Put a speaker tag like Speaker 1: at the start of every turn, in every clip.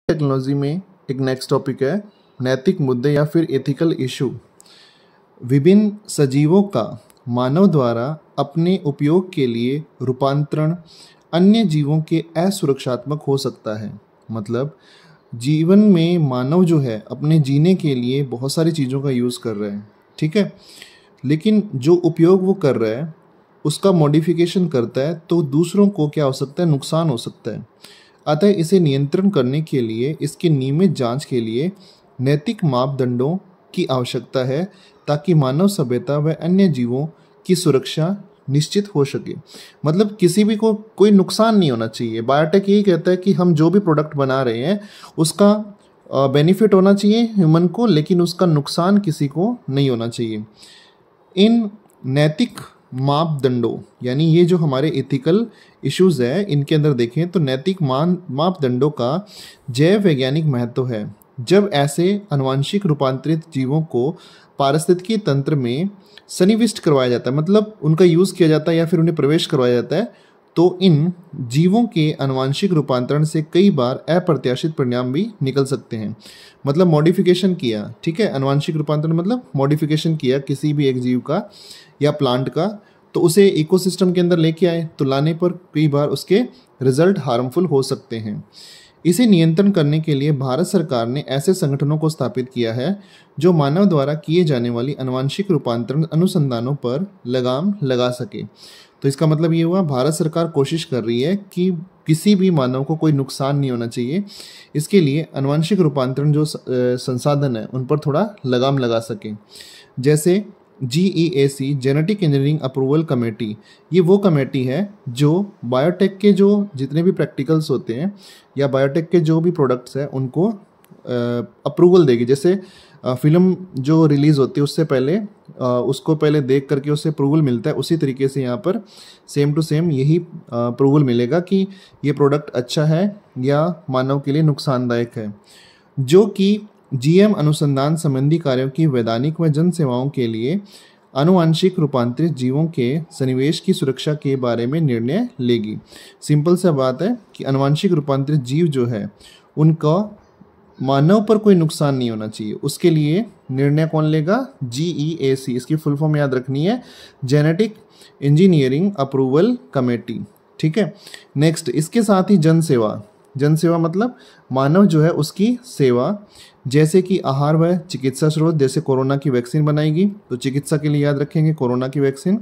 Speaker 1: Technology में एक next topic है नैतिक मुद्दे या फिर एथिकल इशू। विभिन्न सजीवों का मानव द्वारा अपने उपयोग के लिए रूपांतरण अन्य जीवों के असुरक्षात्मक हो सकता है। मतलब जीवन में मानव जो है अपने जीने के लिए बहुत सारी चीज़ों का यूज़ कर रहे हैं, ठीक है, लेकिन जो उपयोग वो कर रहा है उसका मॉडिफिकेशन करता है तो दूसरों को क्या हो सकता है, नुकसान हो सकता है। अतः इसे नियंत्रण करने के लिए इसकी नियमित जांच के लिए नैतिक मापदंडों की आवश्यकता है ताकि मानव सभ्यता व अन्य जीवों की सुरक्षा निश्चित हो सके। मतलब किसी भी को कोई नुकसान नहीं होना चाहिए। बायोटेक यही कहता है कि हम जो भी प्रोडक्ट बना रहे हैं उसका बेनिफिट होना चाहिए ह्यूमन को, लेकिन उसका नुकसान किसी को नहीं होना चाहिए। इन नैतिक मापदंडों यानी ये जो हमारे एथिकल इश्यूज है इनके अंदर देखें तो नैतिक मापदंडों का जैव वैज्ञानिक महत्व है। जब ऐसे आनुवंशिक रूपांतरित जीवों को पारिस्थितिकी तंत्र में सन्निविष्ट करवाया जाता है, मतलब उनका यूज़ किया जाता है या फिर उन्हें प्रवेश करवाया जाता है, तो इन जीवों के आनुवंशिक रूपांतरण से कई बार अप्रत्याशित परिणाम भी निकल सकते हैं। मतलब मॉडिफिकेशन किया, ठीक है, आनुवंशिक रूपांतरण मतलब मॉडिफिकेशन किया किसी भी एक जीव का या प्लांट का, तो उसे इकोसिस्टम के अंदर लेके आए तो लाने पर कई बार उसके रिजल्ट हार्मफुल हो सकते हैं। इसे नियंत्रण करने के लिए भारत सरकार ने ऐसे संगठनों को स्थापित किया है जो मानव द्वारा किए जाने वाली आनुवंशिक रूपांतरण अनुसंधानों पर लगाम लगा सके। तो इसका मतलब ये हुआ भारत सरकार कोशिश कर रही है कि किसी भी मानव को कोई नुकसान नहीं होना चाहिए, इसके लिए आनुवंशिक रूपांतरण जो संसाधन है उन पर थोड़ा लगाम लगा सके। जैसे GEAC genetic engineering approval committee, ये वो कमेटी है जो बायोटेक के जो जितने भी प्रैक्टिकल्स होते हैं या बायोटेक के जो भी प्रोडक्ट्स हैं उनको अप्रूवल देगी। जैसे फिल्म जो रिलीज़ होती है उससे पहले उसको पहले देख करके उससे अप्रूवल मिलता है, उसी तरीके से यहाँ पर सेम टू सेम यही अप्रूवल मिलेगा कि ये प्रोडक्ट अच्छा है या मानव के लिए नुकसानदायक है। जो कि GM अनुसंधान संबंधी कार्यों की वैधानिक व जन सेवाओं के लिए आनुवंशिक रूपांतरित जीवों के सन्निवेश की सुरक्षा के बारे में निर्णय लेगी। सिंपल सा बात है कि आनुवंशिक रूपांतरित जीव जो है उनका मानव पर कोई नुकसान नहीं होना चाहिए, उसके लिए निर्णय कौन लेगा? GEAC, इसकी फुल फॉर्म याद रखनी है, जेनेटिक इंजीनियरिंग अप्रूवल कमेटी, ठीक है। नेक्स्ट, इसके साथ ही जन सेवा मतलब मानव जो है उसकी सेवा, जैसे कि आहार व चिकित्सा स्रोत, जैसे कोरोना की वैक्सीन बनाएगी तो चिकित्सा के लिए याद रखेंगे कोरोना की वैक्सीन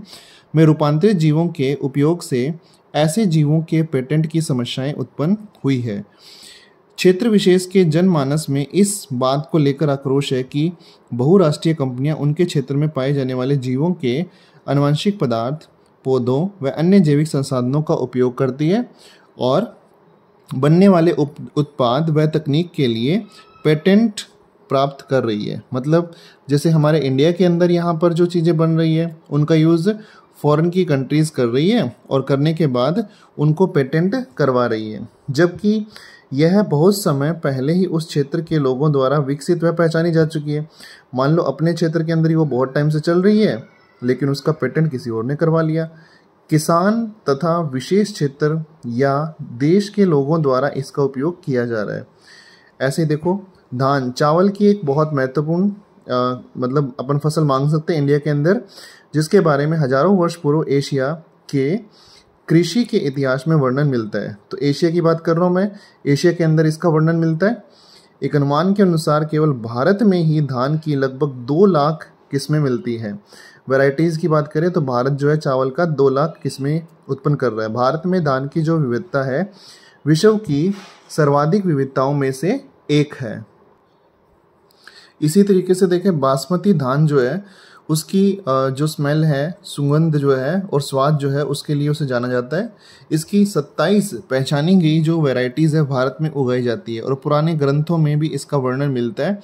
Speaker 1: में रूपांतरित जीवों के उपयोग से ऐसे जीवों के पेटेंट की समस्याएं उत्पन्न हुई है। क्षेत्र विशेष के जनमानस में इस बात को लेकर आक्रोश है कि बहुराष्ट्रीय कंपनियां उनके क्षेत्र में पाए जाने वाले जीवों के आनुवंशिक पदार्थ, पौधों व अन्य जैविक संसाधनों का उपयोग करती है और बनने वाले उत्पाद व तकनीक के लिए पेटेंट प्राप्त कर रही है। मतलब जैसे हमारे इंडिया के अंदर यहाँ पर जो चीज़ें बन रही है उनका यूज़ फॉरेन की कंट्रीज़ कर रही है और करने के बाद उनको पेटेंट करवा रही है, जबकि यह बहुत समय पहले ही उस क्षेत्र के लोगों द्वारा विकसित व पहचानी जा चुकी है। मान लो अपने क्षेत्र के अंदर ही वो बहुत टाइम से चल रही है लेकिन उसका पेटेंट किसी और ने करवा लिया। किसान तथा विशेष क्षेत्र या देश के लोगों द्वारा इसका उपयोग किया जा रहा है। ऐसे देखो, धान चावल की एक बहुत महत्वपूर्ण मतलब अपन फसल मांग सकते हैं इंडिया के अंदर, जिसके बारे में हजारों वर्ष पूर्व एशिया के कृषि के इतिहास में वर्णन मिलता है। तो एशिया की बात कर रहा हूँ मैं, एशिया के अंदर इसका वर्णन मिलता है। एक अनुमान के अनुसार केवल भारत में ही धान की लगभग 2 लाख किस्में मिलती हैं। वैरायटीज़ की बात करें तो भारत जो है चावल का 2 लाख किस्में उत्पन्न कर रहा है। भारत में धान की जो विविधता है विश्व की सर्वाधिक विविधताओं में से एक है। इसी तरीके से देखें, बासमती धान जो है उसकी जो स्मेल है, सुगंध जो है और स्वाद जो है उसके लिए उसे जाना जाता है। इसकी 27 पहचानी गई जो वैरायटीज़ है भारत में उगाई जाती है और पुराने ग्रंथों में भी इसका वर्णन मिलता है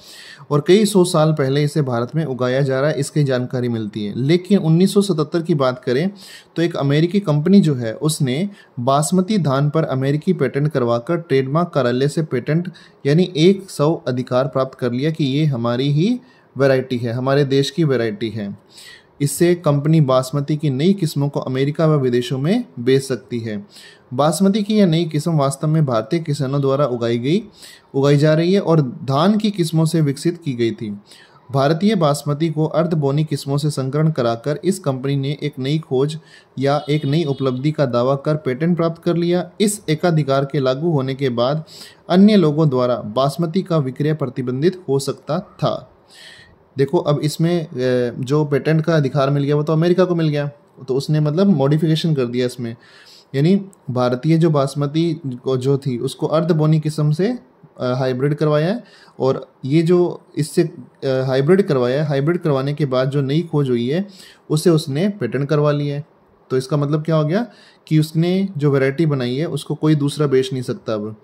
Speaker 1: और कई 100 साल पहले इसे भारत में उगाया जा रहा है, इसकी जानकारी मिलती है। लेकिन 1977 की बात करें तो एक अमेरिकी कंपनी जो है उसने बासमती धान पर अमेरिकी पेटेंट करवाकर ट्रेडमार्क कार्यालय से पेटेंट यानी 100 अधिकार प्राप्त कर लिया कि ये हमारी ही वैरायटी है, हमारे देश की वैरायटी है। इससे कंपनी बासमती की नई किस्मों को अमेरिका व विदेशों में बेच सकती है। बासमती की यह नई किस्म वास्तव में भारतीय किसानों द्वारा उगाई जा रही है और धान की किस्मों से विकसित की गई थी। भारतीय बासमती को अर्धबोनी किस्मों से संकरण कराकर इस कंपनी ने एक नई खोज या एक नई उपलब्धि का दावा कर पेटेंट प्राप्त कर लिया। इस एकाधिकार के लागू होने के बाद अन्य लोगों द्वारा बासमती का विक्रय प्रतिबंधित हो सकता था। देखो अब इसमें जो पेटेंट का अधिकार मिल गया वो तो अमेरिका को मिल गया, तो उसने मतलब मॉडिफिकेशन कर दिया इसमें, यानी भारतीय जो बासमती को जो थी उसको अर्धबोनी किस्म से हाइब्रिड करवाया है, और ये जो इससे हाइब्रिड करवाया है, हाइब्रिड करवाने के बाद जो नई खोज हुई है उसे उसने पेटेंट करवा लिया है। तो इसका मतलब क्या हो गया कि उसने जो वैरायटी बनाई है उसको कोई दूसरा बेच नहीं सकता। अब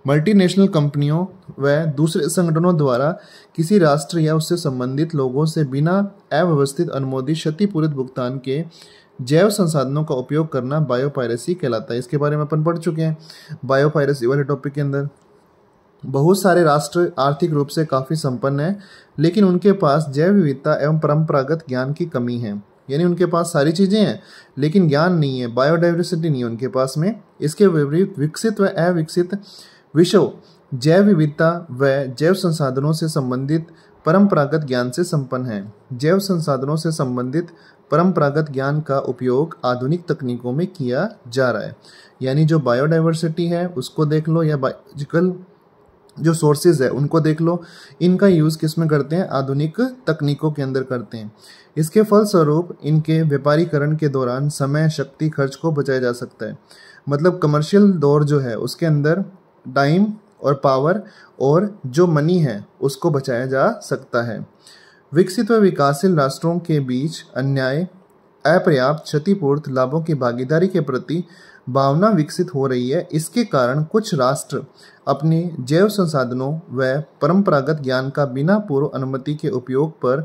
Speaker 1: मल्टीनेशनल कंपनियों व दूसरे संगठनों द्वारा किसी राष्ट्र या उससे संबंधित लोगों से बिना अव्यवस्थित अनुमोदित क्षतिपूर्ति भुगतान के जैव संसाधनों का उपयोग करना बायोपायरेसी कहलाता है। इसके बारे में अपन पढ़ चुके हैं बायोपायरेसी वाले टॉपिक के अंदर। बहुत सारे राष्ट्र आर्थिक रूप से काफ़ी संपन्न हैं, लेकिन उनके पास जैव विविधता एवं परंपरागत ज्ञान की कमी है। यानी उनके पास सारी चीज़ें हैं लेकिन ज्ञान नहीं है, बायोडाइवर्सिटी नहीं है उनके पास में। इसके विपरीत विकसित व अविकसित विश्व जैव विविधता व जैव संसाधनों से संबंधित परंपरागत ज्ञान से संपन्न है। जैव संसाधनों से संबंधित परंपरागत ज्ञान का उपयोग आधुनिक तकनीकों में किया जा रहा है। यानी जो बायोडाइवर्सिटी है उसको देख लो, या बायोलॉजिकल जो सोर्सेज है उनको देख लो, इनका यूज़ किस में करते हैं, आधुनिक तकनीकों के अंदर करते हैं। इसके फलस्वरूप इनके व्यापारीकरण के दौरान समय शक्ति खर्च को बचाया जा सकता है। मतलब कमर्शियल दौर जो है उसके अंदर टाइम और पावर और जो मनी है उसको बचाया जा सकता है। विकसित व विकासशील राष्ट्रों के बीच अन्याय, अपर्याप्त क्षतिपूर्ति लाभों की भागीदारी के प्रति भावना विकसित हो रही है। इसके कारण कुछ राष्ट्र अपने जैव संसाधनों व परंपरागत ज्ञान का बिना पूर्व अनुमति के उपयोग पर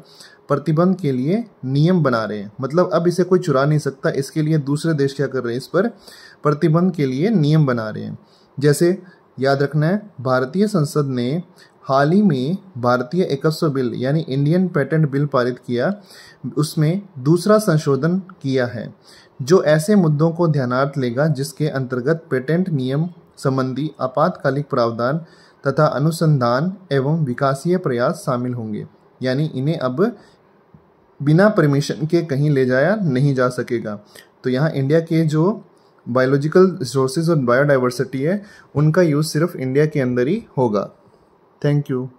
Speaker 1: प्रतिबंध के लिए नियम बना रहे हैं। मतलब अब इसे कोई चुरा नहीं सकता, इसके लिए दूसरे देश क्या कर रहे हैं, इस पर प्रतिबंध के लिए नियम बना रहे हैं। जैसे याद रखना है, भारतीय संसद ने हाल ही में भारतीय एकस्व बिल यानी इंडियन पेटेंट बिल पारित किया। उसमें दूसरा संशोधन किया है जो ऐसे मुद्दों को ध्यानार्थ लेगा जिसके अंतर्गत पेटेंट नियम संबंधी आपातकालिक प्रावधान तथा अनुसंधान एवं विकासीय प्रयास शामिल होंगे। यानी इन्हें अब बिना परमिशन के कहीं ले जाया नहीं जा सकेगा। तो यहाँ इंडिया के जो बायोलॉजिकल रिसोर्सेज और बायोडाइवर्सिटी है उनका यूज़ सिर्फ इंडिया के अंदर ही होगा। Thank you.